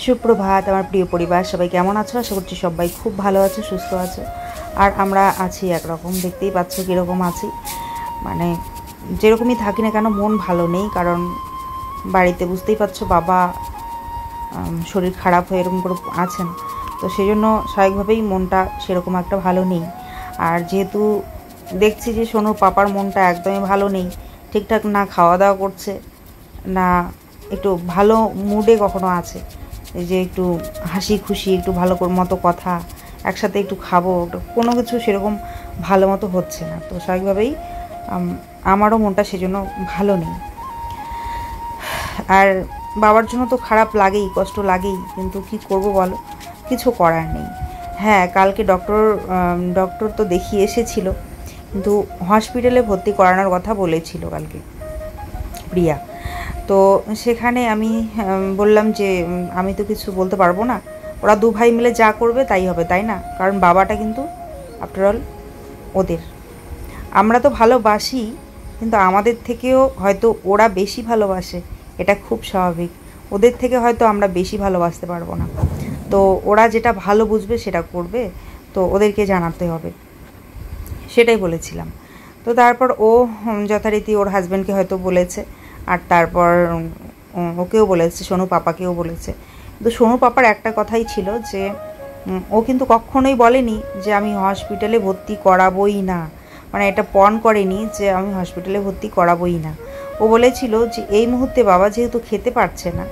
সুপ্রভাত আমার প্রিয় পরিবার, সবাই কেমন আছো? আশা করছি সবাই খুব ভালো আছে, সুস্থ আছে। আর আমরা আছি একরকম, দেখতেই পাচ্ছ কীরকম আছি। মানে যেরকমই থাকি না কেন মন ভালো নেই, কারণ বাড়িতে বুঝতেই পারছো বাবা শরীর খারাপ হয়ে এরকম করে আছেন, তো সেই জন্য স্বাভাবিকভাবেই মনটা সেরকম একটা ভালো নেই। আর যেহেতু দেখছি যে সোনুর পাপার মনটা একদমই ভালো নেই, ঠিকঠাক না খাওয়া দাওয়া করছে, না একটু ভালো মুডে কখনো আছে, এই যে একটু হাসি খুশি, একটু ভালো মতো কথা, একসাথে একটু খাবো, কোনো কিছু সেরকম ভালো মতো হচ্ছে না। তো স্বাভাবিকভাবেই আমারও মনটা সেজন্য ভালো নেই। আর বাবার জন্য তো খারাপ লাগেই, কষ্ট লাগেই, কিন্তু কি করব বলো, কিছু করার নেই। হ্যাঁ, কালকে ডক্টর তো দেখিয়ে এসেছিল, কিন্তু হসপিটালে ভর্তি করানোর কথা বলেছিল কালকে প্রিয়া। তো সেখানে আমি বললাম যে আমি তো কিছু বলতে পারবো না, ওরা দু ভাই মিলে যা করবে তাই হবে, তাই না? কারণ বাবাটা কিন্তু আফটারঅল ওদের, আমরা তো ভালোবাসি, কিন্তু আমাদের থেকেও হয়তো ওরা বেশি ভালোবাসে, এটা খুব স্বাভাবিক। ওদের থেকে হয়তো আমরা বেশি ভালোবাসতে পারবো না, তো ওরা যেটা ভালো বুঝবে সেটা করবে, তো ওদেরকে জানাতে হবে, সেটাই বলেছিলাম। তো তারপর ও যথারীতি ওর হাজব্যান্ডকে হয়তো বলেছে, আর তারপর ওকেও বলেছে, সোনু পাপাকেও বলেছে। কিন্তু সোনু পাপার একটা কথাই ছিল যে ও কিন্তু কখনোই বলেনি যে আমি হসপিটালে ভর্তি করাবোই না, মানে এটা পণ করেনি যে আমি হসপিটালে ভর্তি করাবোই না। ও বলেছিল যে এই মুহূর্তে বাবা যেহেতু খেতে পারছে না,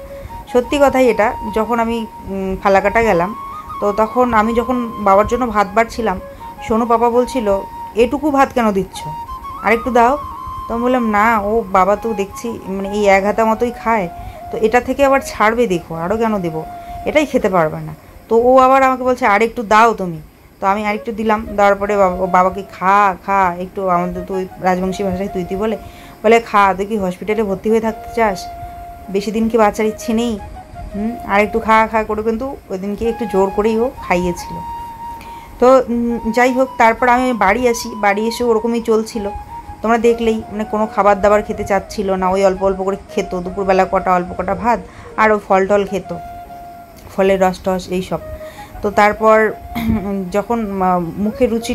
সত্যি কথাই এটা, যখন আমি ফালাকাটা গেলাম, তো তখন আমি যখন বাবার জন্য ভাত বাড়ছিলাম, সোনু পাপা বলছিল এটুকু ভাত কেন দিচ্ছ, আরেকটু দাও। তো আমি বললাম না, ও বাবা তো দেখছি মানে এই এক হাতা মতোই খায়, তো এটা থেকে আবার ছাড়বে, দেখো আরও কেন দেবো, এটাই খেতে পারবে না। তো ও আবার আমাকে বলছে আর একটু দাও তুমি, তো আমি আরেকটু দিলাম, দেওয়ার পরে বাবাকে খা খা একটু, আমাদের তো ওই রাজবংশী ভাষায় তুই বলে খা, তুই কি হসপিটালে ভর্তি হয়ে থাকতে চাস? বেশি দিন কি বাচ্চার ইচ্ছে নেই? আর একটু খা খা করে কিন্তু ওই দিনকে একটু জোর করেই ও খাইয়েছিল। তো যাই হোক, তারপর আমি বাড়ি আসি, বাড়ি এসে ওরকমই চলছিল, তোমরা দেখলেই, মানে কোনো খাবার দাবার খেতে চাচ্ছিল না, ওই অল্প অল্প করে খেত, দুপুরবেলা কটা অল্প কটা ভাত আর ওই ফল টল খেত, ফলের রস টস এইসব। তো তারপর যখন মুখে রুচি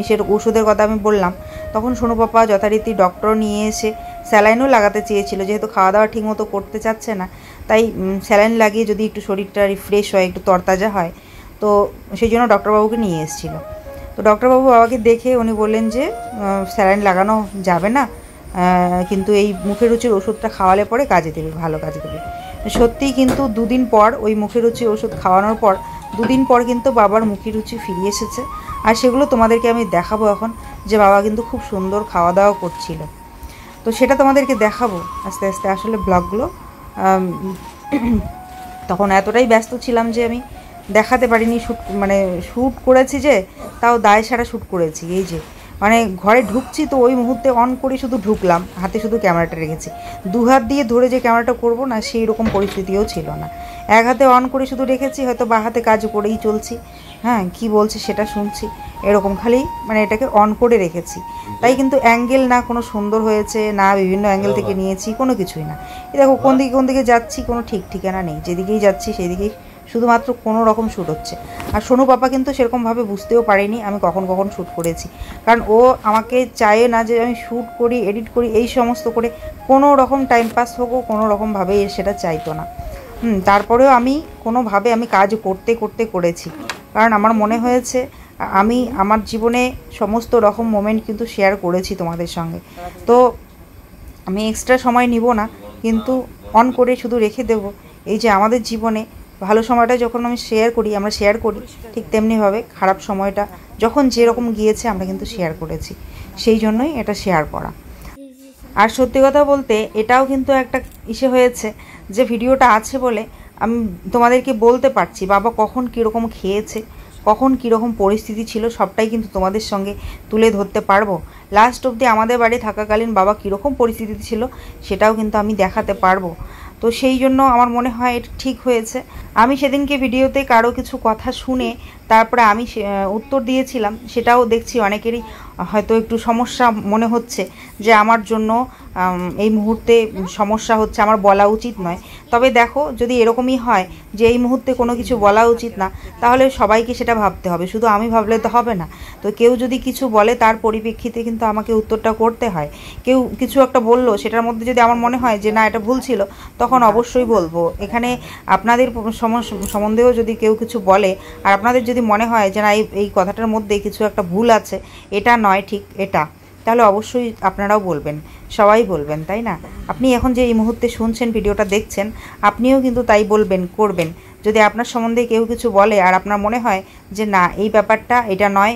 এসে ওষুধের কথা আমি বললাম, তখন সোনু পাপা যথারীতি ডক্টর নিয়ে এসে স্যালাইনও লাগাতে চেয়েছিল, যেহেতু খাওয়া দাওয়া ঠিকমতো করতে চাচ্ছে না, তাই স্যালাইন লাগিয়ে যদি একটু শরীরটা রিফ্রেশ হয়, একটু তরতাজা হয়, তো সেই জন্য ডক্টরবাবুকে নিয়ে এসেছিলো। তো ডক্টরবাবু বাবাকে দেখে উনি বললেন যে স্যালাইন লাগানো যাবে না, কিন্তু এই মুখের রুচির ওষুধটা খাওয়ালে পরে কাজে দেবে, ভালো কাজে দেবে। সত্যিই কিন্তু দুদিন পর ওই মুখের রুচি ওষুধ খাওয়ানোর পর দুদিন পর কিন্তু বাবার মুখের রুচি ফিরে এসেছে, আর সেগুলো তোমাদেরকে আমি দেখাবো এখন, যে বাবা কিন্তু খুব সুন্দর খাওয়া দাওয়া করছিল, তো সেটা তোমাদেরকে দেখাবো আস্তে আস্তে। আসলে ব্লগগুলো তখন এতটাই ব্যস্ত ছিলাম যে আমি দেখাতে পারিনি, শ্যুট করেছি যে, তাও দায় সারা শ্যুট করেছি। এই যে মানে ঘরে ঢুকছি, তো ওই মুহূর্তে অন করে শুধু ঢুকলাম, হাতে শুধু ক্যামেরাটা রেখেছি, দু হাত দিয়ে ধরে যে ক্যামেরাটা করব না সেই রকম পরিস্থিতিও ছিল না, এক হাতে অন করে শুধু রেখেছি, হয়তো বা হাতে কাজ করেই চলছি, হ্যাঁ কী বলছে সেটা শুনছি, এরকম খালি মানে এটাকে অন করে রেখেছি। তাই কিন্তু অ্যাঙ্গেল না কোনো সুন্দর হয়েছে না, বিভিন্ন অ্যাঙ্গেল থেকে নিয়েছি, কোনো কিছুই না। এই দেখো কোন দিকে যাচ্ছি কোনো ঠিক ঠিকানা নেই, যেদিকেই যাচ্ছি সেদিকেই শুধুমাত্র কোনো রকম শ্যুট হচ্ছে। আর সোনু পাপা কিন্তু সেরকমভাবে বুঝতেও পারেনি আমি কখন শ্যুট করেছি, কারণ ও আমাকে চায় না যে আমি শ্যুট করি, এডিট করি, এই সমস্ত করে কোনো রকম টাইম পাস হোক, কোনো রকমভাবে সেটা চাইতো না। তারপরেও আমি কোনোভাবে আমি কাজ করতে করেছি, কারণ আমার মনে হয়েছে আমি আমার জীবনে সমস্ত রকম মোমেন্ট কিন্তু শেয়ার করেছি তোমাদের সঙ্গে, তো আমি এক্সট্রা সময় নিব না, কিন্তু অন করে শুধু রেখে দেব। এই যে আমাদের জীবনে ভালো সময়টা যখন আমরা শেয়ার করি, ঠিক তেমনিভাবে খারাপ সময়টা যখন যেরকম গিয়েছে আমরা কিন্তু শেয়ার করেছি, সেই জন্যই এটা শেয়ার করা। আর সত্যি কথা বলতে এটাও কিন্তু একটা ইসে হয়েছে যে ভিডিওটা আছে বলে আমি তোমাদেরকে বলতে পারছি বাবা কখন কীরকম খেয়েছে, কখন কীরকম পরিস্থিতি ছিল, সবটাই কিন্তু তোমাদের সঙ্গে তুলে ধরতে পারবো। লাস্ট অবধি আমাদের বাড়ি থাকাকালীন বাবা কীরকম পরিস্থিতি ছিল সেটাও কিন্তু আমি দেখাতে পারবো। তো সেই জন্য আমার মনে হয় এটা ঠিক হয়েছে। আমি সেদিনকে ভিডিওতে কারো কিছু কথা শুনে তারপরে আমি উত্তর দিয়েছিলাম, সেটাও দেখছি অনেকেরই হয়তো একটু সমস্যা মনে হচ্ছে যে আমার জন্য এই মুহূর্তে সমস্যা হচ্ছে আমার বলা উচিত নয়। তবে দেখো, যদি এরকমই হয় যে এই মুহূর্তে কোনো কিছু বলা উচিত না, তাহলে সবাইকে সেটা ভাবতে হবে, শুধু আমি ভাবলে তো হবে না। তো কেউ যদি কিছু বলে তার পরিপ্রেক্ষিতে কিন্তু আমাকে উত্তরটা করতে হয়। কেউ কিছু একটা বললো, সেটার মধ্যে যদি আমার মনে হয় যে না এটা ভুল ছিল, তখন অবশ্যই বলবো। এখানে আপনাদের সম্বন্ধেও যদি কেউ কিছু বলে আর আপনাদের যদি মনে হয় যে না এই কথাটার মধ্যে কিছু একটা ভুল আছে, এটা নয় ঠিক এটা, তাহলে অবশ্যই আপনারাও বলবেন, সবাই বলবেন, তাই না? আপনি এখন যে এই মুহূর্তে শুনছেন, ভিডিওটা দেখছেন, আপনিও কিন্তু তাই বলবেন, করবেন। যদি আপনার সম্বন্ধে কেউ কিছু বলে আর আপনার মনে হয় যে না এই ব্যাপারটা এটা নয়,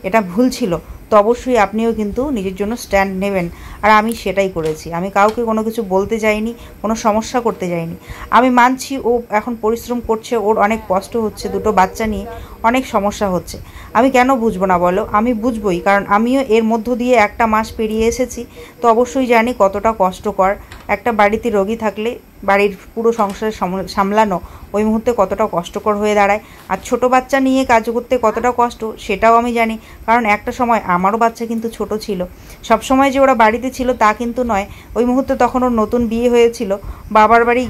এটা ভুল ছিল, তো অবশ্যই আপনিও কিন্তু নিজের জন্য স্ট্যান্ড নেবেন। আর আমি সেটাই করেছি। আমি কাউকে কোনো কিছু বলতে যাইনি, কোনো সমস্যা করতে যাইনি। আমি মানছি ও এখন পরিশ্রম করছে, ওর অনেক কষ্ট হচ্ছে, দুটো বাচ্চা নিয়ে অনেক সমস্যা হচ্ছে। আমি কেন বুঝবো না বলো? আমি বুঝবই, কারণ আমিও এর মধ্য দিয়ে একটা মাস পেরিয়ে এসেছি। তো অবশ্যই জানি কতটা কষ্টকর। একটা বাড়িতে রোগী থাকলে বাড়ির পুরো সংসার সামলানো ওই মুহূর্তে কতটা কষ্টকর হয়ে দাঁড়ায়। আর ছোটো বাচ্চা নিয়ে কাজ করতে কতটা কষ্ট সেটাও আমি জানি, কারণ একটা সময় আমারও বাচ্চা কিন্তু ছোট ছিল। সব সময় যে ওরা বাড়িতে ছিল তা কিন্তু নয়। ওই মুহূর্তে তখন ওর নতুন বিয়ে হয়েছিল, বাবার বাড়ি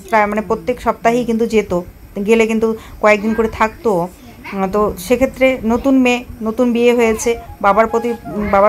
প্রায় মানে প্রত্যেক সপ্তাহেই কিন্তু যেত, গেলে কিন্তু কয়েকদিন করে থাকতো। তো সেক্ষেত্রে নতুন মেয়ে, নতুন বিয়ে হয়েছে, বাবার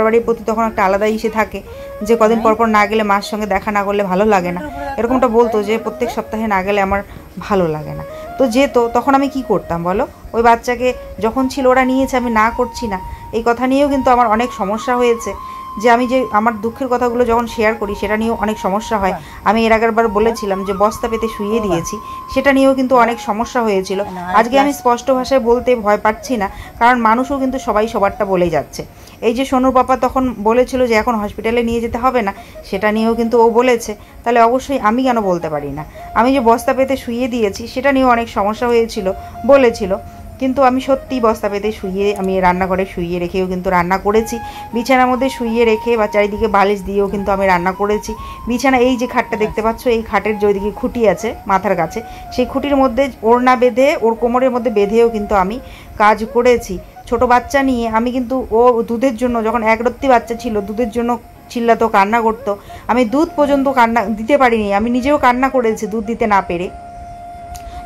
বাড়ির প্রতি তখন একটা আলাদা ইসে থাকে যে কদিন পর না গেলে মার সঙ্গে দেখা না করলে ভালো লাগে না, এরকমটা বলতো যে প্রত্যেক সপ্তাহে না গেলে আমার ভালো লাগে না। তো যেত, তখন আমি কি করতাম বলো? ওই বাচ্চাকে যখন ছিল ওরা নিয়েছে, আমি না করছি না, এই কথা নিয়েও কিন্তু আমার অনেক সমস্যা হয়েছে। যে আমি যে আমার দুঃখের কথাগুলো যখন শেয়ার করি সেটা নিয়েও অনেক সমস্যা হয়। আমি এর আগেরবার বলেছিলাম যে বস্তা পেতে শুইয়ে দিয়েছি, সেটা নিয়েও কিন্তু অনেক সমস্যা হয়েছিল। আজকে আমি স্পষ্ট ভাষায় বলতে ভয় পাচ্ছি না, কারণ মানুষও কিন্তু সবাই সবারটা বলে যাচ্ছে। এই যে সোনুর পাপা তখন বলেছিল যে এখন হসপিটালে নিয়ে যেতে হবে না, সেটা নিয়েও কিন্তু ও বলেছে, তাহলে অবশ্যই আমি কেন বলতে পারি না? আমি যে বস্তা পেতে শুইয়ে দিয়েছি সেটা নিয়েও অনেক সমস্যা হয়েছিল বলেছিল, কিন্তু আমি সত্যিই বস্তা পেতে শুইয়ে, আমি রান্নাঘরে শুইয়ে রেখেও কিন্তু রান্না করেছি, বিছানার মধ্যে শুইয়ে রেখে বা চারিদিকে বালিশ দিয়েও কিন্তু আমি রান্না করেছি। বিছানা এই যে খাটটা দেখতে পাচ্ছ, এই খাটের যেদিকে খুঁটি আছে মাথার কাছে, সেই খুঁটির মধ্যে ওড়না বেঁধে, ওর কোমরের মধ্যে বেঁধেও কিন্তু আমি কাজ করেছি। ছোট বাচ্চা নিয়ে আমি কিন্তু, ও দুধের জন্য যখন একরত্তি বাচ্চা ছিল, দুধের জন্য চিল্লাতো, কান্না করতো, আমি দুধ পর্যন্ত কান্না দিতে পারিনি, আমি নিজেও কান্না করেছি দুধ দিতে না পেরে।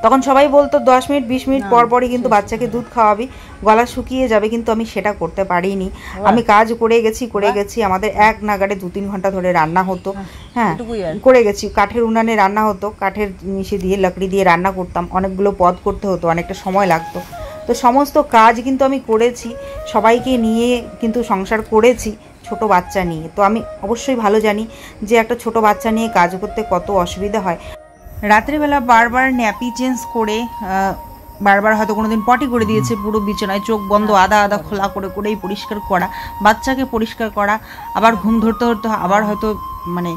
তখন সবাই বলতো 10 মিনিট 20 মিনিট পর পরই কিন্তু বাচ্চাকে দুধ খাওয়াবি, গলা শুকিয়ে যাবে, কিন্তু আমি সেটা করতে পারিনি। আমি কাজ করে গেছি। আমাদের এক নাগাড়ে 2-3 ঘন্টা ধরে রান্না হতো। হ্যাঁ, করে গেছি। কাঠের উনানে রান্না হতো, কাঠের ইসে দিয়ে, লাকড়ি দিয়ে রান্না করতাম, অনেকগুলো পদ করতে হতো, অনেকটা সময় লাগতো। তো সমস্ত কাজ কিন্তু আমি করেছি, সবাইকে নিয়ে কিন্তু সংসার করেছি ছোট বাচ্চা নিয়ে। তো আমি অবশ্যই ভালো জানি যে একটা ছোট বাচ্চা নিয়ে কাজ করতে কত অসুবিধা হয়। রাত্রেবেলা বারবার ন্যাপি চেঞ্জ করে, বারবার হয়তো কোনোদিন পটি করে দিয়েছে, পুরো বিছানায় চোখ বন্ধ আধা আধা খোলা করে করেই পরিষ্কার করা, বাচ্চাকে পরিষ্কার করা, আবার ঘুম ধরতে ধরতে আবার হয়তো মানে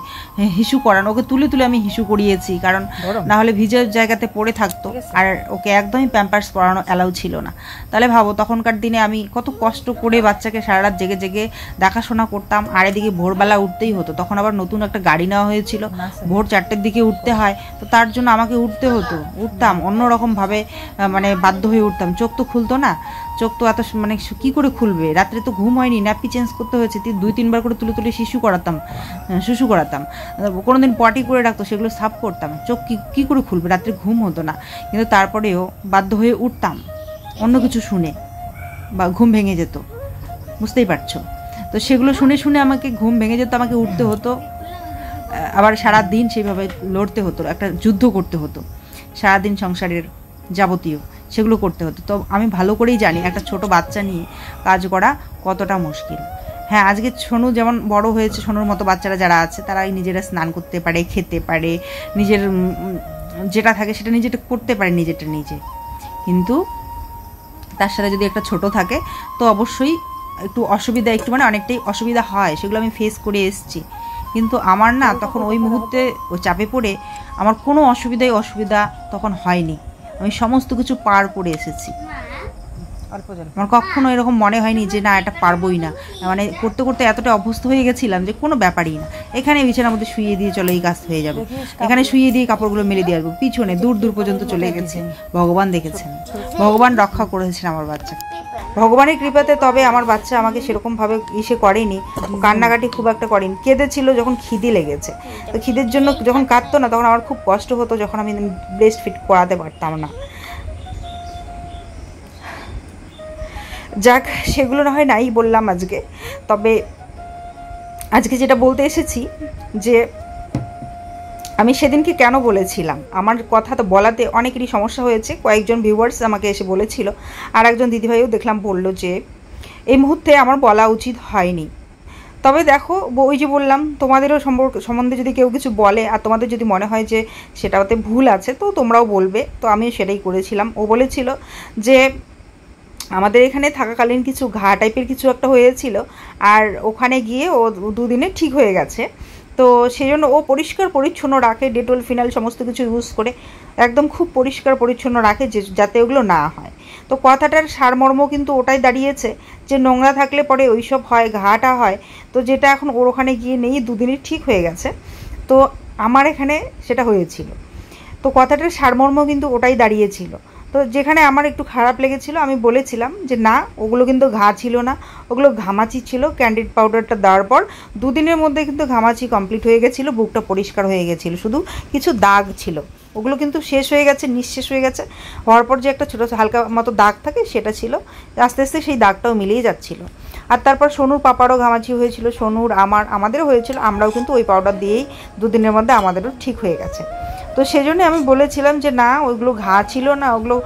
হিসু করানো, ওকে তুলে তুলে আমি হিসু করিয়েছি, কারণ না হলে ভিজের জায়গাতে পড়ে থাকতো, আর ওকে একদমই প্যাম্পার্স পরানো অ্যালাউ ছিল না। তাহলে ভাবো তখনকার দিনে আমি কত কষ্ট করে বাচ্চাকে সারা রাত জেগে জেগে দেখাশোনা করতাম, আর এদিকে ভোরবেলা উঠতেই হতো। তখন আবার নতুন একটা গাড়ি নেওয়া হয়েছিল, ভোর 4টের দিকে উঠতে হয়, তো তার জন্য আমাকে উঠতাম অন্যরকমভাবে, মানে বাধ্য হয়ে উঠতাম। চোখ তো খুলতো না, চোখ তো এত মানে কী করে খুলবে, রাত্রে তো ঘুম হয়নি, ন্যাপি চেঞ্জ করতে হয়েছে, 2-3 বার করে তুলে তুলে শুশু করাতাম, কোনোদিন পটি করে রাখতো, সেগুলো সাফ করতাম। চোখ কী করে খুলবে, রাত্রে ঘুম হতো না, কিন্তু তারপরেও বাধ্য হয়ে উঠতাম অন্য কিছু শুনে, বা ঘুম ভেঙে যেত, বুঝতেই পারছো। তো সেগুলো শুনে শুনে আমাকে ঘুম ভেঙে যেত, আমাকে উঠতে হতো, আবার সারাদিন সেইভাবে লড়তে হতো, একটা যুদ্ধ করতে হতো, সারাদিন সংসারের যাবতীয় সেগুলো করতে হতো। তো আমি ভালো করেই জানি একটা ছোট বাচ্চা নিয়ে কাজ করা কতটা মুশকিল। হ্যাঁ, আজকে সোনু যেমন বড় হয়েছে, সোনুর মতো বাচ্চারা যারা আছে তারা নিজেরা স্নান করতে পারে, খেতে পারে, নিজের যেটা থাকে সেটা নিজেটা করতে পারে নিজেরটা নিজে, কিন্তু তার সাথে যদি একটা ছোট থাকে তো অবশ্যই একটু অসুবিধা, একটু মানে অনেকটাই অসুবিধা হয়, সেগুলো আমি ফেস করে এসেছি। কিন্তু আমার না তখন ওই মুহূর্তে ওই চাপে পড়ে আমার কোনো অসুবিধা তখন হয়নি, আমি সমস্ত কিছু পার করে এসেছি। আমার কখনো এরকম মনে হয়নি যে না এটা পারবোই না, মানে করতে করতে এতটা অভ্যস্ত হয়ে গেছিলাম যে কোনো ব্যাপারই না, এখানে বিছানার মধ্যে শুইয়ে দিয়ে চলো এই কাজ হয়ে যাবে, এখানে শুইয়ে দিয়ে কাপড়গুলো মেলে দিয়ে আসবো, পিছনে দূর দূর পর্যন্ত চলে গেছে। ভগবান দেখেছেন, ভগবান রক্ষা করেছেন আমার বাচ্চাকে। ভগবানের কৃপাতে তবে আমার বাচ্চা আমাকে সেরকমভাবে ইসে করেনি, কান্নাকাটি খুব একটা করেনি। কেঁদেছিল যখন খিদে লেগেছে, তো খিদের জন্য যখন কাঁদতো না তখন আমার খুব কষ্ট হতো, যখন আমি ব্রেস্ট ফিট করাতে পারতাম না। যাক, সেগুলো না হয় নাই বললাম আজকে। তবে আজকে যেটা বলতে এসেছি যে আমি সেদিনকে কেন বলেছিলাম, আমার কথা তো বলাতে অনেকেরই সমস্যা হয়েছে। কয়েকজন ভিউয়ার্স আমাকে এসে বলেছিল, আর একজন দিদিভাইও দেখলাম বলল যে এই মুহূর্তে আমার বলা উচিত হয়নি। তবে দেখো, ওই যে বললাম, তোমাদেরও সম্বন্ধে যদি কেউ কিছু বলে আর তোমাদের যদি মনে হয় যে সেটাতে ভুল আছে, তো তোমরাও বলবে। তো আমিও সেটাই করেছিলাম। ও বলেছিল যে আমাদের এখানে থাকাকালীন কিছু ঘা টাইপের কিছু একটা হয়েছিল, আর ওখানে গিয়ে ও 2 দিনে ঠিক হয়ে গেছে। তো সেই জন্য ও পরিষ্কার পরিচ্ছন্ন রাখে, ডেটল ফিনাইল সমস্ত কিছু ইউজ করে একদম খুব পরিষ্কার পরিচ্ছন্ন রাখে, যাতে ওগুলো না হয়। তো কথাটার সারমর্ম কিন্তু ওটাই দাঁড়িয়েছে যে নোংরা থাকলে পরে ওইসব হয়, ঘাটা হয়। তো যেটা এখন ওর ওখানে গিয়ে নেই, 2 দিনে ঠিক হয়ে গেছে। তো আমার এখানে সেটা হয়েছিল। তো কথাটার সারমর্ম কিন্তু ওটাই দাঁড়িয়েছিল। তো যেখানে আমার একটু খারাপ লেগেছিল, আমি বলেছিলাম যে না, ওগুলো কিন্তু ঘা ছিল না, ওগুলো ঘামাচি ছিল। ক্যান্ডিড পাউডারটা দেওয়ার পর 2 দিনের মধ্যে কিন্তু ঘামাচি কমপ্লিট হয়ে গেছিলো, বুকটা পরিষ্কার হয়ে গেছিলো, শুধু কিছু দাগ ছিল, ওগুলো কিন্তু শেষ হয়ে গেছে, নিঃশেষ হয়ে গেছে। হওয়ার পর যে একটা ছোটো হালকা মতো দাগ থাকে সেটা ছিল, আস্তে আস্তে সেই দাগটাও মিলিয়ে যাচ্ছিলো। আর তারপর সোনুর পাপারও ঘামাচি হয়েছিল, সোনুর আমাদেরও হয়েছিল, আমরাও কিন্তু ওই পাউডার দিয়েই 2 দিনের মধ্যে আমাদেরও ঠিক হয়ে গেছে। তো সেই জন্য আমি বলেছিলাম যে না, ওইগুলো ঘা ছিল না, ওগুলো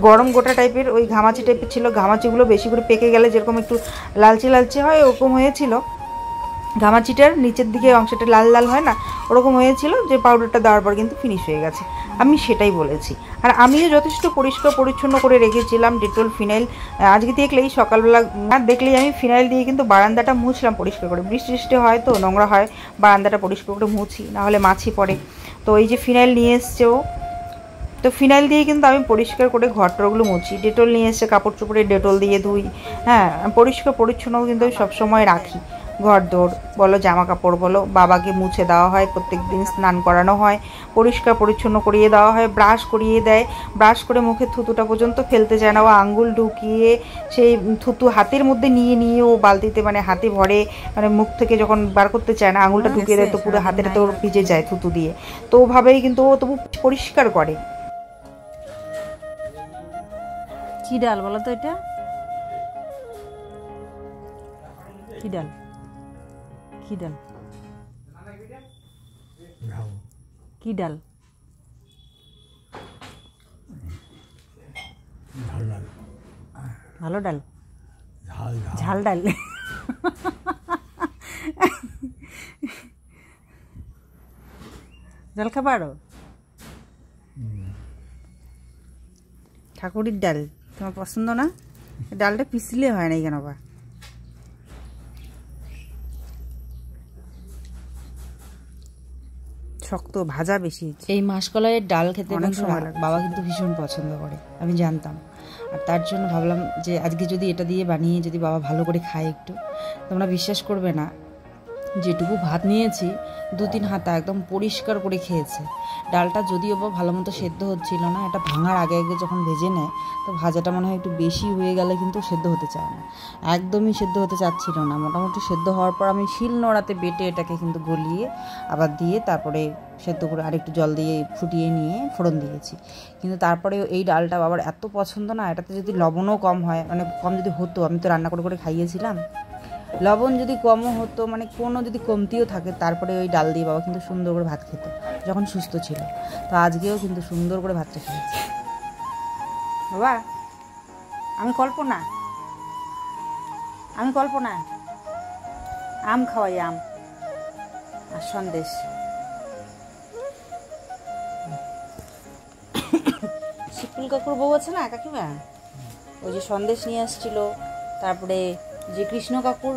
গরম গোটা টাইপের ওই ঘামাচি টাইপের ছিল। ঘামাচিগুলো বেশি করে পেকে গেলে যেরকম একটু লালচে লালচে হয়, ওরকম হয়েছিল। ঘামাচিটার নিচের দিকে অংশটা লাল লাল হয় না, ওরকম হয়েছিল। যে পাউডারটা দেওয়ার পর কিন্তু ফিনিশ হয়ে গেছে, আমি সেটাই বলেছি। আর আমিও যথেষ্ট পরিষ্কার পরিচ্ছন্ন করে রেখেছিলাম, ডেটল ফিনাইল। আজকে দেখলেই সকালবেলা দেখলেই আমি ফিনাইল দিয়ে কিন্তু বারান্দাটা মুছলাম পরিষ্কার করে। বৃষ্টি বৃষ্টি হয় তো নোংরা হয়, বারান্দাটা পরিষ্কার করে মুছি, নাহলে মাছি পড়ে। তো এই যে ফিনাইল নিয়ে এসছে ও, তো ফিনাইল দিয়ে কিন্তু আমি পরিষ্কার করে ঘরটরগুলো মুছি। ডেটল নিয়ে এসে কাপড় চোপড়ে ডেটল দিয়ে ধুই। হ্যাঁ, পরিষ্কার পরিচ্ছন্ন কিন্তু আমি সবসময় রাখি। ঘর দৌড় বলো, জামা কাপড় বলো, বাবাকে মুছে দেওয়া হয়, প্রত্যেক দিন স্নান করানো হয়, পরিষ্কার পরিচ্ছন্ন করিয়ে দেওয়া হয়, ব্রাশ করিয়ে দেয়। ব্রাশ করে মুখের থুতুটা পর্যন্ত ফেলতে চায় না, ও আঙ্গুল ঢুকিয়ে সেই থুতু হাতের মধ্যে নিয়ে নিয়ে ও বালতিতে মানে হাতে ভরে, মানে মুখ থেকে যখন বার করতে চায় না, আঙুলটা ঢুকিয়ে দেয়, তো পুরো হাতের তো ভিজে যায় থুতু দিয়ে। তো ওভাবেই কিন্তু ও তবু পরিষ্কার করে। কি ডাল বলো তো, এটা কি ডাল? কি ডাল? কি ডাল? ভালো ডাল, ঝাল ডাল। ডাল খাবার ঠাকুরের ডাল তোমার পছন্দ না? ডালটা পিছলে হয় না কেন বা? শক্ত ভাজা বেশি। এই মাসকলাইয়ের ডাল খেতে অনেক সময় লাগে, বাবা কিন্তু ভীষণ পছন্দ করে, আমি জানতাম। আর তার জন্য ভাবলাম যে আজকে যদি এটা দিয়ে বানিয়ে যদি বাবা ভালো করে খায় একটু, তোমরা বিশ্বাস করবে না, যেটুকু ভাত নিয়েছি 2-3 হাতা একদম পরিষ্কার করে খেয়েছে। ডালটা যদিও বা ভালো মতো সেদ্ধ হচ্ছিল না, এটা ভাঙার আগে আগে যখন ভেজে নেয়, তো ভাজাটা মনে হয় একটু বেশি হয়ে গেলে কিন্তু সেদ্ধ হতে চায় না, একদমই সেদ্ধ হতে চাচ্ছিল না। মোটামুটি সেদ্ধ হওয়ার পর আমি শিল নোড়াতে বেটে এটাকে কিন্তু গলিয়ে আবার দিয়ে তারপরে সেদ্ধ করে আরেকটু জল দিয়ে ফুটিয়ে নিয়ে ফোড়ন দিয়েছি। কিন্তু তারপরেও এই ডালটা বাবার এত পছন্দ না, এটাতে যদি লবণও কম হয়, মানে কম যদি হতো, আমি তো রান্না করে করে খাইয়েছিলাম, লবণ যদি কমও হতো, মানে কোনো যদি কমতিও থাকে, তারপরে ওই ডাল দিয়ে বাবা কিন্তু সুন্দর করে ভাত খেত যখন সুস্থ ছিল। তো আজকেও কিন্তু সুন্দর করে ভাতটা খেয়েছে। বাবা আমি কল্পনা আম খাওয়াই, আম আর সন্দেশ। শিবপুল কাকুর বউ আছে না কাকিমা, ওই যে সন্দেশ নিয়ে আসছিল। তারপরে যে কৃষ্ণ কাকুর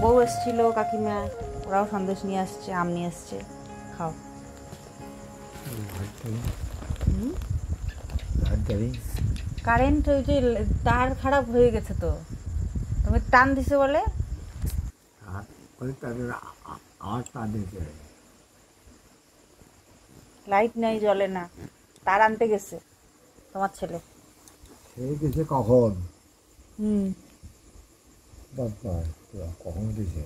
বউ এসেছিল কাকিমা, ওরাও সন্দেশ নিয়ে আসছে, আম নিয়ে আসছে, খাও। কারেন্ট ওই যে তার খারাপ হয়ে গেছে, তো তুমি টান দিছে বলে লাইট নাই, জ্বলে না, তার আনতে গেছে তোমার ছেলে। দিছে কখন হুম বাবা কখন দিছে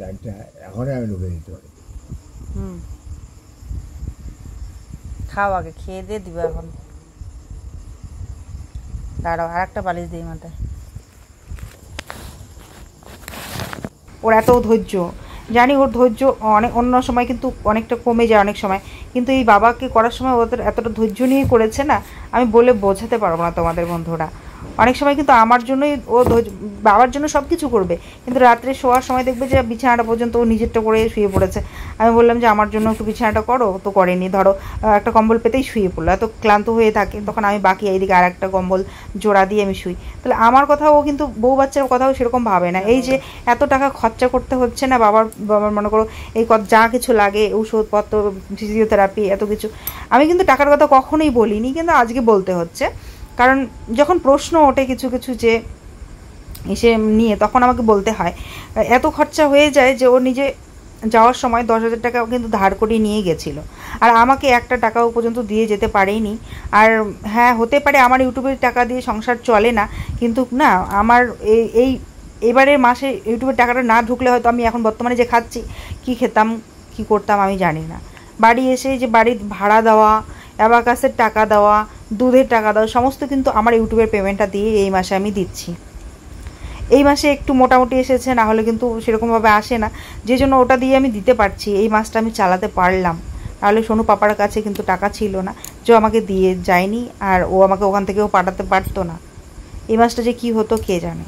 লাইটটা এখনই আমি ঢুকে দিতে পারি। হুম খাও আগে, খেয়ে দিয়ে দিবে এখন। দাঁড়াও, আর একটা বালিশ দিই মাথায়। ওর এত ধৈর্য, জানি ওর ধৈর্য অনেক, অন্য সময় কিন্তু অনেকটা কমে যায় অনেক সময়, কিন্তু এই বাবাকে করার সময় ওদের এতটা ধৈর্য নিয়ে করেছে না, আমি বলে বোঝাতে পারবো না তোমাদের বন্ধুরা। অনেক সময় কিন্তু আমার জন্যই ও বাবার জন্য সব কিছু করবে, কিন্তু রাত্রে শোয়ার সময় দেখবে যে বিছানাটা পর্যন্ত ও নিজেরটা করে শুয়ে পড়েছে। আমি বললাম যে আমার জন্য একটু বিছানাটা করো, তো করেনি। ধরো একটা কম্বল পেতেই শুয়ে পড়লো, এত ক্লান্ত হয়ে থাকে, তখন আমি বাকি এইদিকে আর একটা কম্বল জোড়া দিয়ে আমি শুই। তাহলে আমার কথাও ও কিন্তু বউ বাচ্চার কথাও সেরকম ভাবে না। এই যে এত টাকা খরচা করতে হচ্ছে না বাবার, মনে করো এই যা কিছু লাগে ওষুধপত্র, ফিজিওথেরাপি, এত কিছু, আমি কিন্তু টাকার কথা কখনোই বলিনি, কিন্তু আজকে বলতে হচ্ছে। কারণ যখন প্রশ্ন ওঠে কিছু কিছু যে এসে নিয়ে, তখন আমাকে বলতে হয়। এত খরচা হয়ে যায় যে ও নিজে যাওয়ার সময় 10,000 টাকা কিন্তু ধার করে নিয়ে গেছিলো, আর আমাকে একটা টাকাও পর্যন্ত দিয়ে যেতে পারেনি। আর হ্যাঁ, হতে পারে আমার ইউটিউবের টাকা দিয়ে সংসার চলে না, কিন্তু না, আমার এই এবারের মাসে ইউটিউবের টাকাটা না ঢুকলে হয়তো আমি এখন বর্তমানে যে খাচ্ছি, কি খেতাম কি করতাম আমি জানি না। বাড়ি এসে যে বাড়ির ভাড়া দেওয়া, অ্যাবাকাসের টাকা দেওয়া, দুধের টাকা দেওয়া, সমস্ত কিন্তু আমার ইউটিউবের পেমেন্টটা দিয়ে এই মাসে আমি দিচ্ছি। এই মাসে একটু মোটামুটি এসেছে, না হলে কিন্তু সেরকমভাবে আসে না, যে জন্য ওটা দিয়ে আমি দিতে পারছি, এই মাসটা আমি চালাতে পারলাম। তাহলে সোনু পাপার কাছে কিন্তু টাকা ছিল না, যে আমাকে দিয়ে যায়নি, আর ও আমাকে ওখান থেকেও পাঠাতে পারতো না। এই মাসটা যে কী হতো কে জানে।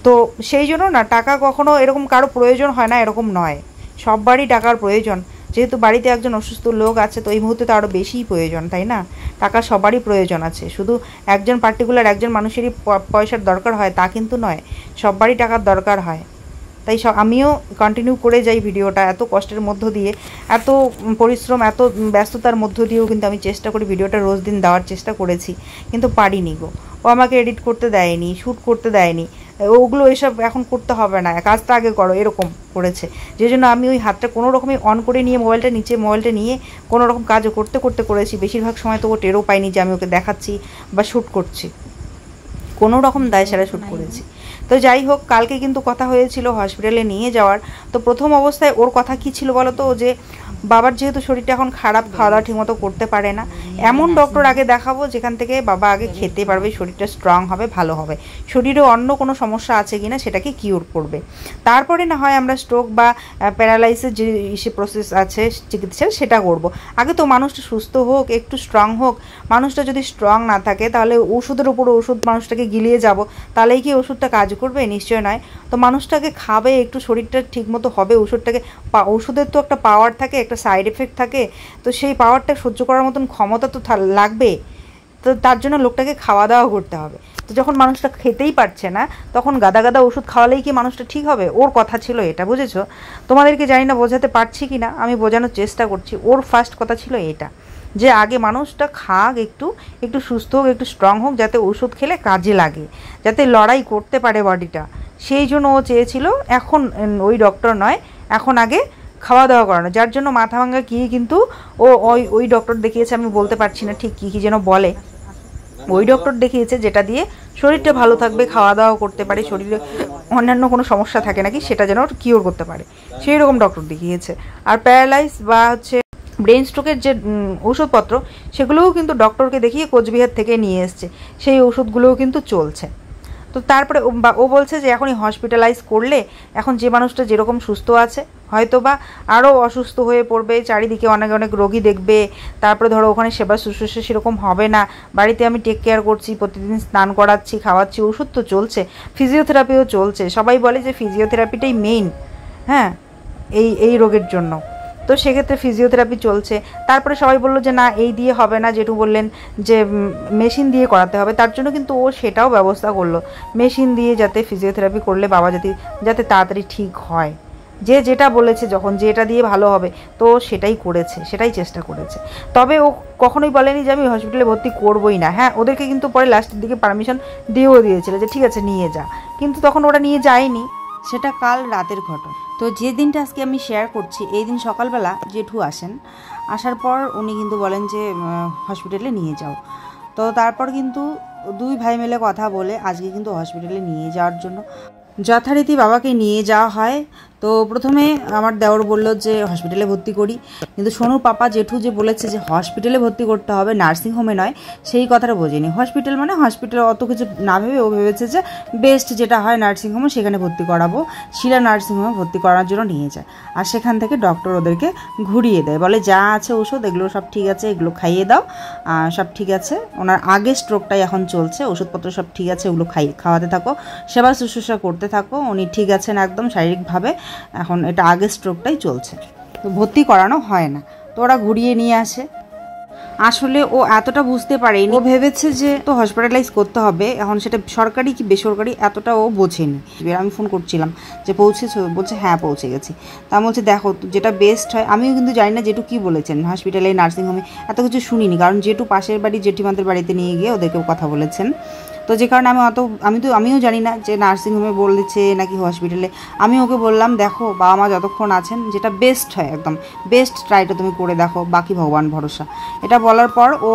তো সেই জন্য না, টাকা কখনো এরকম কারো প্রয়োজন হয় না এরকম নয়, সববারই টাকার প্রয়োজন। যেহেতু বাড়িতে একজন অসুস্থ লোক আছে, তো এই মুহূর্তে তো আরও বেশিই প্রয়োজন, তাই না? টাকা সবারই প্রয়োজন আছে, শুধু একজন পার্টিকুলার একজন মানুষেরই পয়সার দরকার হয় তা কিন্তু নয়, সববারই টাকার দরকার হয়। তাই আমিও কন্টিনিউ করে যাই ভিডিওটা, এত কষ্টের মধ্য দিয়ে, এত পরিশ্রম, এত ব্যস্ততার মধ্য দিয়েও কিন্তু আমি চেষ্টা করি ভিডিওটা রোজ দিন দেওয়ার চেষ্টা করেছি, কিন্তু পারিনি গো। ও আমাকে এডিট করতে দেয়নি, শ্যুট করতে দেয়নি, ওগুলো এসব এখন করতে হবে না, কাজটা আগে করো, এরকম করেছে। যে জন্য আমি ওই হাতটা কোনো রকমই অন করে নিয়ে মোবাইলটা নিয়ে কোনো রকম কাজও করতে করতে করেছি। বেশিরভাগ সময় তো ও টেরও পাইনি যে আমি ওকে দেখাচ্ছি বা শ্যুট করছি, কোনো রকম দায় সারা শ্যুট করেছি। তো যাই হোক, কালকে কিন্তু কথা হয়েছিল হসপিটালে নিয়ে যাওয়ার। তো প্রথম অবস্থায় ওর কথা কী ছিল বলো তো, যে বাবার যেহেতু শরীরটা এখন খারাপ, খাওয়া দাওয়া ঠিকমতো করতে পারে না, এমন ডক্টর আগে দেখাবো যেখান থেকে বাবা আগে খেতে পারবে, শরীরটা স্ট্রং হবে, ভালো হবে, শরীরে অন্য কোনো সমস্যা আছে কিনা সেটাকে কিওর করবে, তারপরে না হয় আমরা স্ট্রোক বা প্যারালাইসিস যে প্রসেস আছে চিকিৎসা সেটা করব। আগে তো মানুষটা সুস্থ হোক, একটু স্ট্রং হোক। মানুষটা যদি স্ট্রং না থাকে, তাহলে ওষুধের উপর ওষুধ মানুষটাকে গিলিয়ে যাব, তাহলেই কি ওষুধটা কাজ করবে? নিশ্চয় নয়। তো মানুষটাকে খাবে, একটু শরীরটা ঠিকমতো হবে, ওষুধটাকে ওষুধের তো একটা পাওয়ার থাকে, একটা সাইড এফেক্ট থাকে, তো সেই পাওয়ারটা সহ্য করার মতন ক্ষমতা তো লাগবে। তো তার জন্য লোকটাকে খাওয়া দাওয়া করতে হবে। তো যখন মানুষটা খেতেই পারছে না, তখন গাদা গাদা ওষুধ খাওয়ালেই কি মানুষটা ঠিক হবে? ওর কথা ছিল এটা, বুঝেছো? তোমাদেরকে জানি না বোঝাতে পারছি কি না, আমি বোঝানোর চেষ্টা করছি। ওর ফার্স্ট কথা ছিল এটা, যে আগে মানুষটা খাক, একটু একটু সুস্থ হোক, একটু স্ট্রং হোক, যাতে ওষুধ খেলে কাজে লাগে, যাতে লড়াই করতে পারে বডিটা। সেই জন্য ও চেয়েছিল এখন ওই ডক্টর নয়, এখন আগে খাওয়া দাওয়া করানো, যার জন্য মাথা ভাঙা গিয়ে কিন্তু ও ওই ডক্টর দেখিয়েছে। আমি বলতে পারছি না ঠিক কী কী যেন বলে, ওই ডক্টর দেখিয়েছে যেটা দিয়ে শরীরটা ভালো থাকবে, খাওয়া দাওয়া করতে পারে, শরীরে অন্যান্য কোনো সমস্যা থাকে নাকি সেটা যেন কিওর করতে পারে, সেই রকম ডক্টর দেখিয়েছে। আর প্যারালাইজ বা হচ্ছে ব্রেন স্ট্রোকের যে ওষুধপত্র, সেগুলোও কিন্তু ডক্টরকে দেখিয়ে কোচবিহার থেকে নিয়ে এসছে, সেই ওষুধগুলোও কিন্তু চলছে। তো তারপরে ও বলছে যে এখনই হসপিটালাইজ করলে, এখন যে মানুষটা যেরকম সুস্থ আছে হয়তো বা আরও অসুস্থ হয়ে পড়বে, চারিদিকে অনেক অনেক রোগী দেখবে, তারপরে ধরো ওখানে সেবা শুশ্রূষা সেরকম হবে না। বাড়িতে আমি টেক কেয়ার করছি, প্রতিদিন স্নান করাচ্ছি, খাওয়াচ্ছি, ওষুধ তো চলছে, ফিজিওথেরাপিও চলছে। সবাই বলে যে ফিজিওথেরাপিটাই মেইন, হ্যাঁ, এই রোগের জন্য। তো সেক্ষেত্রে ফিজিওথেরাপি চলছে। তারপরে সবাই বললো যে না, এই দিয়ে হবে না, যেটু বললেন যে মেশিন দিয়ে করাতে হবে, তার জন্য কিন্তু ও সেটাও ব্যবস্থা করলো, মেশিন দিয়ে যাতে ফিজিওথেরাপি করলে বাবা যাতে তাড়াতাড়ি ঠিক হয়। যে যেটা বলেছে, যখন যেটা দিয়ে ভালো হবে, তো সেটাই করেছে, সেটাই চেষ্টা করেছে। তবে ও কখনোই বলেনি যে আমি হসপিটালে ভর্তি করবোই না। হ্যাঁ, ওদেরকে কিন্তু পরে লাস্টের দিকে পারমিশন দিয়েও দিয়েছিল যে ঠিক আছে নিয়ে যা, কিন্তু তখন ওরা নিয়ে যায়নি, সেটা কাল রাতের ঘটনা। তো যে দিনটা আজকে আমি শেয়ার করছি, এই দিন সকালবেলা জেঠু আসেন, আসার পর উনি কিন্তু বলেন যে হসপিটালে নিয়ে যাও। তো তারপর কিন্তু দুই ভাই মিলে কথা বলে আজকে কিন্তু হসপিটালে নিয়ে যাওয়ার জন্য যথারীতি বাবাকে নিয়ে যাওয়া হয়। তো প্রথমে আমার দেওর বলল যে হসপিটালে ভর্তি করি, কিন্তু সোনুর পাপা জেঠু যে বলেছে যে হসপিটালে ভর্তি করতে হবে, নার্সিংহোমে নয়, সেই কথাটা বোঝেনি। হসপিটাল মানে হসপিটাল অত কিছু না ভেবে ও ভেবেছে যে বেস্ট যেটা হয় নার্সিংহোমে সেখানে ভর্তি করাবো, শিলা নার্সিংহোমে ভর্তি করার জন্য নিয়ে যায়। আর সেখান থেকে ডক্টর ওদেরকে ঘুরিয়ে দেয়, বলে যা আছে ওষুধ এগুলো সব ঠিক আছে, এগুলো খাইয়ে দাও, সব ঠিক আছে। ওনার আগে স্ট্রোকটাই এখন চলছে, ওষুধপত্র সব ঠিক আছে, ওগুলো খাওয়াতে থাকো, সেবা শুশ্রূষা করতে থাকো, উনি ঠিক আছেন একদম শারীরিকভাবে, এখন এটা আগের স্ট্রোকটাই চলছে, তো ভর্তি করানো হয় না। তো ওরা ঘুরিয়ে নিয়ে আসে। আসলে ও এতটা বুঝতে পারেনি, ও ভেবেছে যে তো হসপিটালাইজ করতে হবে, এখন সেটা সরকারি কি বেসরকারি এতটা ও বোঝেনি। আমি ফোন করছিলাম যে পৌঁছেছো, বলছে হ্যাঁ পৌঁছে গেছি। তা বলছে দেখো যেটা বেস্ট হয়, আমিও কিন্তু জানি না জেঠু কী বলেছেন হসপিটালে নার্সিংহোমে, এত কিছু শুনিনি, কারণ জেঠু পাশের বাড়ি জেঠিমাদের বাড়িতে নিয়ে গিয়ে ওদেরকেও কথা বলেছেন। তো যে কারণে আমিও জানি না যে নার্সিংহোমে বলেছে নাকি হসপিটালে। আমি ওকে বললাম দেখো বাবা মা যতক্ষণ আছেন যেটা বেস্ট হয় একদম বেস্ট ট্রাইটা তুমি করে দেখো, বাকি ভগবান ভরসা। এটা বলার পর ও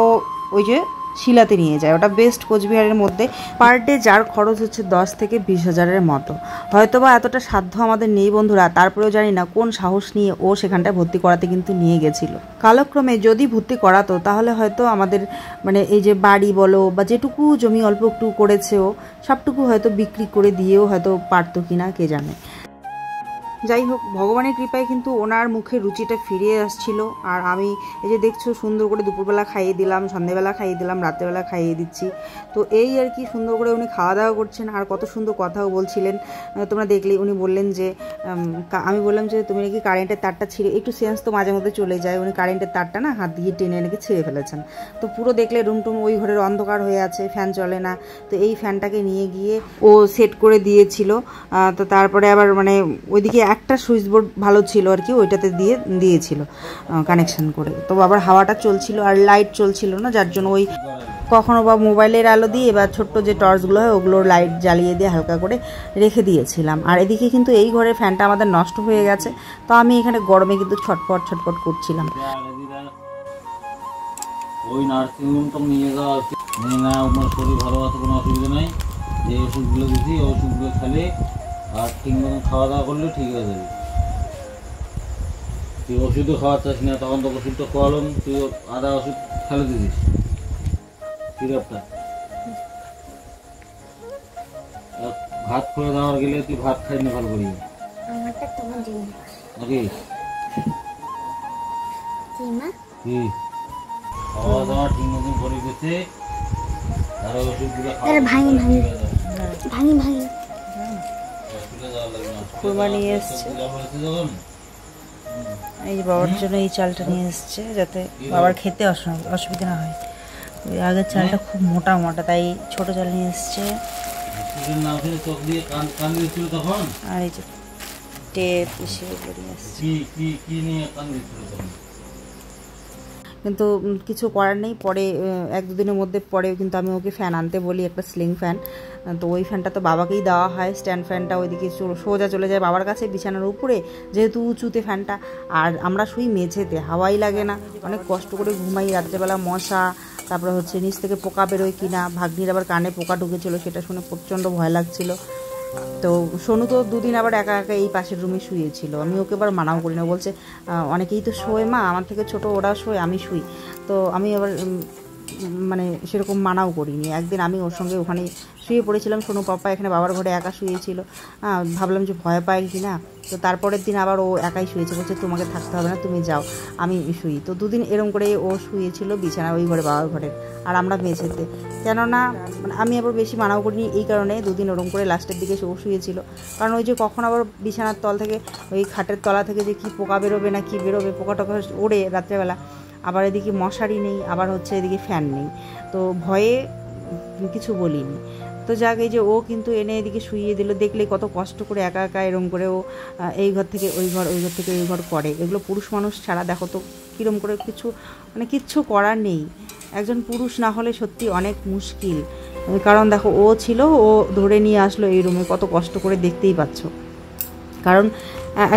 ওই যে শিলাতে নিয়ে যায়, ওটা বেস্ট কোচবিহারের মধ্যে। পার ডে যার খরচ হচ্ছে 10 থেকে 20 হাজারের মতো। হয়তোবা এতটা সাধ্য আমাদের নেই বন্ধুরা, তারপরেও জানি না কোন সাহস নিয়ে ও সেখানটায় ভর্তি করাতে কিন্তু নিয়ে গেছিলো। কালক্রমে যদি ভর্তি করাতো তাহলে হয়তো আমাদের মানে এই যে বাড়ি বলো বা যেটুকু জমি অল্প একটু করেছে ও, সবটুকু হয়তো বিক্রি করে দিয়েও হয়তো পারতো কিনা কে জানে। যাই হোক, ভগবানের কৃপায় কিন্তু ওনার মুখে রুচিটা ফিরে আসছিল। আর আমি এই যে দেখছো সুন্দর করে দুপুরবেলা খাইয়ে দিলাম, সন্ধ্যেবেলা খাইয়ে দিলাম, রাত্রেবেলা খাইয়ে দিচ্ছি। তো এই আর কি সুন্দর করে উনি খাওয়া দাওয়া করছেন, আর কত সুন্দর কথাও বলছিলেন তোমরা দেখলেই। উনি বললেন যে আমি বললাম যে তুমি নাকি কারেন্টের তারটা ছিঁড়ে, একটু সেন্স তো মাঝে মধ্যে চলে যায়, উনি কারেন্টের তারটা না হাত দিয়ে টেনে নাকি ছিঁড়ে ফেলেছেন। তো পুরো দেখলে রুম টুম ওই ঘরের অন্ধকার হয়ে আছে, ফ্যান চলে না। তো এই ফ্যানটাকে নিয়ে গিয়ে ও সেট করে দিয়েছিল। তো তারপরে আবার মানে ওইদিকে একটা সুইচ বোর্ড ভালো ছিল আর কি, ওইটাতে দিয়েছিল কানেকশন করে। তো আবার হাওয়াটা চলছিল আর লাইট চলছিল না, যার জন্য ওই কখনো বা মোবাইলের আলো দিয়ে বা ছোট্ট যে টর্চগুলো হয় ওগুলোর লাইট জ্বালিয়ে দিয়ে হালকা করে রেখে দিয়েছিলাম। আর এদিকে কিন্তু এই ঘরের ফ্যানটা আমাদের নষ্ট হয়ে গেছে, তো আমি এখানে গরমে কিন্তু ছটপট করছিলাম। ওই নার্সিংহোমটা নিয়ে যাওয়া উচিত, না আমার শরীর ভালো আছে, কোনো অসুবিধা নাই। যে ওষুধগুলো দিচ্ছি ওষুধগুলো খেলে আর ঠিক মতন খাওয়া দাওয়া করলে ঠিক হয়ে যাবে। তুই ওষুধও খাওয়া চাস না, তখন তো ওষুধটা খাওয়ালাম, তুই আদা ওষুধ ফেলে দিছিস সিরাপটা। ভাত করে দেওয়ার গেলে তুই ভাত খাই না ভালো করি নাকি খাওয়া দাওয়া ঠিক মতন করে গেছে, আর ওষুধগুলো খুরমা নিয়ে এসছে, এই যে বাবার জন্য এই চালটা নিয়ে এসছে যাতে বাবার খেতে অসুবিধা না হয়। ওই আগের চালটা খুব মোটা মোটা, তাই ছোট চাল নিয়ে এসছে। আর এই যে টেপ নিয়ে এসছে। কিন্তু কিছু করার নেই, পরে 1-2 দিনের মধ্যে পরেও কিন্তু আমি ওকে ফ্যান আনতে বলি, একটা স্লিং ফ্যান। তো ওই ফ্যানটা তো বাবাকেই দেওয়া হয়, স্ট্যান্ড ফ্যানটা ওইদিকে সোজা চলে যায় বাবার কাছে বিছানার উপরে, যেহেতু উঁচুতে ফ্যানটা। আর আমরা শুই মেঝেতে, হাওয়াই লাগে না, অনেক কষ্ট করে ঘুমাই রাত্রেবেলা। মশা, তারপরে হচ্ছে নিচ থেকে পোকা বেরোয় কিনা, ভাগ্নির আবার কানে পোকা ঢুকেছিল, সেটা শুনে প্রচণ্ড ভয় লাগছিল। তো সোনু তো 2 দিন আবার একা একা এই পাশের রুমে শুয়েছিল। আমি ওকে আবার মানাও করি না, বলছে অনেকেই তো শোয় মা, আমার থেকে ছোট ওরা শোয়, আমি শুই। তো আমি আবার মানে সেরকম মানাও করিনি। একদিন আমি ওর সঙ্গে ওখানে শুয়ে পড়েছিলাম, সোনু পাপা এখানে বাবার ঘরে একা শুয়েছিল। ভাবলাম যে ভয় পায় কি না, তো তারপরের দিন আবার ও একাই শুয়েছে, বলছে তোমাকে থাকতে হবে না, তুমি যাও, আমি শুই। তো 2 দিন এরম করে ও শুয়েছিল বিছানা ওই ঘরে বাবার ঘরে, আর আমরা মেঝেতে। কেননা মানে আমি আবার বেশি মানাও করিনি এই কারণে, 2 দিন ওরম করে লাস্টের দিকে ও শুয়েছিল। কারণ ওই যে কখন আবার বিছানার তল থেকে ওই খাটের তলা থেকে যে কি পোকা বেরোবে না কি বেরোবে, পোকা টোকা ওড়ে রাত্রেবেলা। আবার এদিকে মশারি নেই, আবার হচ্ছে এদিকে ফ্যান নেই, তো ভয়ে কিছু বলিনি। তো যাক, এই যে ও কিন্তু এনে এদিকে শুইয়ে দিল। দেখলে কত কষ্ট করে একা একা এরম করে ও এই ঘর থেকে ওই ঘর, ওই ঘর থেকে এই ঘর করে। এগুলো পুরুষ মানুষ ছাড়া দেখো তো কীরম করে কিচ্ছু করার নেই। একজন পুরুষ না হলে সত্যি অনেক মুশকিল। কারণ দেখো ও ছিল, ও ধরে নিয়ে আসলো এই রুমে, কত কষ্ট করে দেখতেই পাচ্ছ। কারণ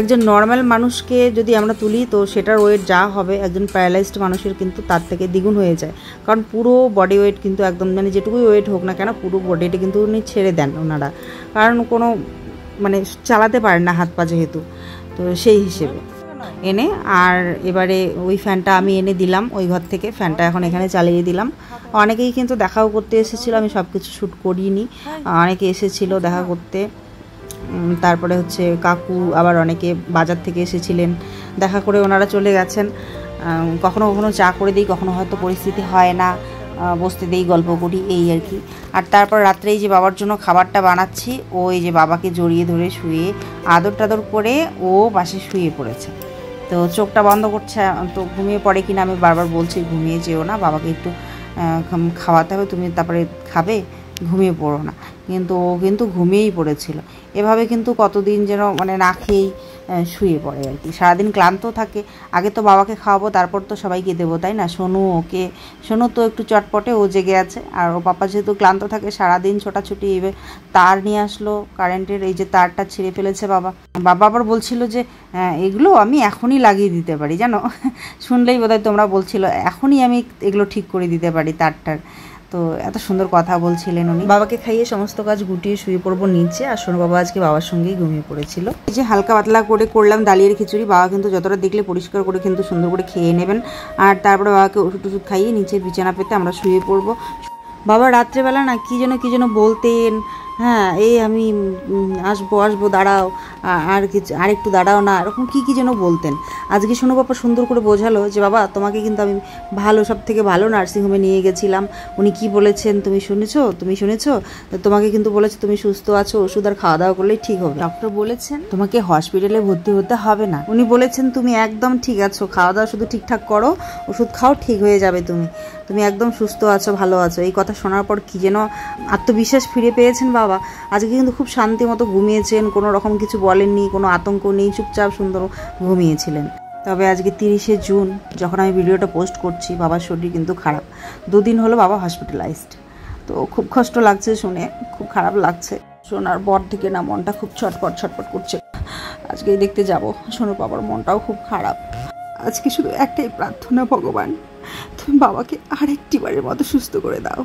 একজন নর্মাল মানুষকে যদি আমরা তুলি তো সেটার ওয়েট যা হবে একজন প্যারালাইজড মানুষের কিন্তু তার থেকে দ্বিগুণ হয়ে যায়, কারণ পুরো বডি ওয়েট কিন্তু একদম মানে যেটুকুই ওয়েট হোক না কেন পুরো বডিটা কিন্তু উনি ছেড়ে দেন ওনারা, কারণ কোনো মানে চালাতে পারেন না হাত পা যেহেতু, তো সেই হিসেবে এনে আর এবারে ওই ফ্যানটা আমি এনে দিলাম ওই ঘর থেকে, ফ্যানটা এখন এখানে চালিয়ে দিলাম। অনেকেই কিন্তু দেখাও করতে এসেছিলো, আমি সব কিছু শ্যুট করিনি, অনেকে এসেছিলো দেখা করতে। তারপরে হচ্ছে কাকু আবার অনেকে বাজার থেকে এসেছিলেন, দেখা করে ওনারা চলে গেছেন। কখনো কখনো চা করে দিই, কখনো হয়তো পরিস্থিতি হয় না, বসতে দিই, গল্প করি, এই আর কি। আর তারপর রাত্রে এই যে বাবার জন্য খাবারটা বানাচ্ছি, ও এই যে বাবাকে জড়িয়ে ধরে শুয়ে আদর টাদর করে ও পাশে শুয়ে পড়েছে, তো চোখটা বন্ধ করছে, তো ঘুমিয়ে পড়ে কিনা আমি বারবার বলছি ঘুমিয়ে যেও না, বাবাকে একটু খাওয়াতে হবে, তুমি তারপরে খাবে, ঘুমিয়ে পড়ো না, কিন্তু ও কিন্তু ঘুমিয়েই পড়েছিল। এভাবে কিন্তু কতদিন যেন মানে না খেয়েই শুয়ে পড়ে আর কি, সারাদিন ক্লান্ত থাকে। আগে তো বাবাকে খাওয়াবো, তারপর তো সবাইকে দেবো, তাই না? সোনু তো একটু চটপটে, ও জেগে আছে, আর ও পাপা যেহেতু ক্লান্ত থাকে সারাদিন ছোটাছুটি, এবার তার নিয়ে আসলো কারেন্টের, এই যে তারটা ছিঁড়ে ফেলেছে বাবা আবার বলছিল যে এগুলো আমি এখনই লাগিয়ে দিতে পারি, জানো শুনলেই বোধহয় তোমরা বলছিল এখনই আমি এগুলো ঠিক করে দিতে পারি তারটার। তো এত সুন্দর কথা বলছিলেন উনি। বাবাকে খাইয়ে সমস্ত কাজ গুটিয়ে শুয়ে পড়বো নিচে, আর সোনু বাবা আজকে বাবার সঙ্গেই ঘুমিয়ে পড়েছিল। এই যে হালকা পাতলা করে করলাম ডালিয়ার খিচুড়ি, বাবা কিন্তু যতটা দেখলে পরিষ্কার করে কিন্তু সুন্দর করে খেয়ে নেবেন, আর তারপরে বাবাকে ওষুধ খাইয়ে নিচে বিছানা পেতে আমরা শুয়ে পড়বো। বাবা রাত্রেবেলা না কি যেন বলতেন, হ্যাঁ এই আমি আসবো দাঁড়াও, আর একটু দাঁড়াও না, এরকম কি যেন বলতেন। আজকে সোনু বাবা সুন্দর করে বোঝালো যে বাবা তোমাকে কিন্তু আমি সব থেকে ভালো নার্সিংহোমে নিয়ে গেছিলাম, উনি কি বলেছেন তুমি শুনেছো, তোমাকে কিন্তু বলেছে তুমি সুস্থ আছো, ওষুধ আর খাওয়া দাওয়া করলেই ঠিক হবে। ডক্টর বলেছেন তোমাকে হসপিটালে ভর্তি হতে হবে না, উনি বলেছেন তুমি একদম ঠিক আছো, খাওয়া দাওয়া শুধু ঠিকঠাক করো, ওষুধ খাও, ঠিক হয়ে যাবে, তুমি একদম সুস্থ আছো, ভালো আছো। এই কথা শোনার পর কি যেন আত্মবিশ্বাস ফিরে পেয়েছেন বাবা। আজকে কিন্তু খুব শান্তি মতো ঘুমিয়েছেন, কোনো রকম কিছু বলেননি, কোনো আতঙ্ক নেই, চুপচাপ সুন্দর ঘুমিয়েছিলেন। তবে আজকে 30শে জুন যখন আমি ভিডিওটা পোস্ট করছি, বাবার শরীর কিন্তু খারাপ, 2 দিন হলো বাবা হসপিটালাইজড। তো খুব কষ্ট লাগছে শুনে, খুব খারাপ লাগছে শোনার পর থেকে, না মনটা খুব ছটপট করছে। আজকেই দেখতে যাব, সোনু বাবার মনটাও খুব খারাপ। আজকে শুধু একটাই প্রার্থনা, ভগবান তুমি বাবাকে আরেকটি বারের মতো সুস্থ করে দাও।